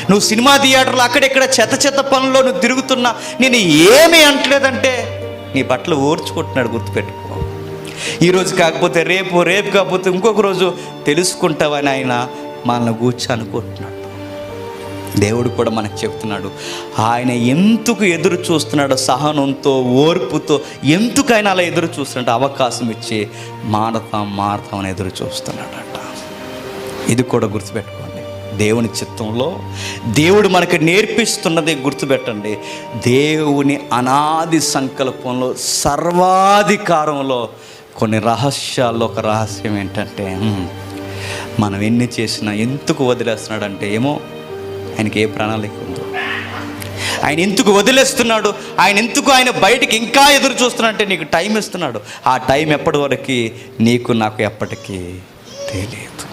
నువ్వు సినిమా థియేటర్లో అక్కడెక్కడ చెత్త పనుల్లో నువ్వు తిరుగుతున్నా నేను ఏమీ అంటలేదంటే నీ బట్టలు ఓర్చుకుంటున్నాడు, గుర్తుపెట్టుకో. ఈరోజు కాకపోతే రేపు, రేపు కాకపోతే ఇంకొక రోజు తెలుసుకుంటావని ఆయన మనల్ని కూర్చో అనుకుంటున్నాడు. దేవుడు కూడా మనకు చెప్తున్నాడు, ఆయన ఎందుకు ఎదురు చూస్తున్నాడో సహనంతో, ఓర్పుతో, ఎందుకు ఆయన అలా ఎదురు చూస్తున్నాడు, అవకాశం ఇచ్చి మారతాం అని ఎదురు చూస్తున్నాడట. ఇది కూడా గుర్తుపెట్టుకోండి. దేవుని చిత్తంలో దేవుడు మనకు నేర్పిస్తున్నది గుర్తుపెట్టండి. దేవుని అనాది సంకల్పంలో, సర్వాధికారంలో కొన్ని రహస్యాల్లో ఒక రహస్యం ఏంటంటే, మనం ఎన్ని చేసినా ఎందుకు వదిలేస్తున్నాడంటే, ఏమో ఆయనకి ఏ ప్రణాళిక ఉందో, ఆయన ఎందుకు వదిలేస్తున్నాడు, ఆయన బయటికి ఇంకా ఎదురు చూస్తున్నాడంటే నీకు టైం ఇస్తున్నాడు. ఆ టైం ఎప్పటి వరకు నీకు నాకు ఎప్పటికీ తెలియదు.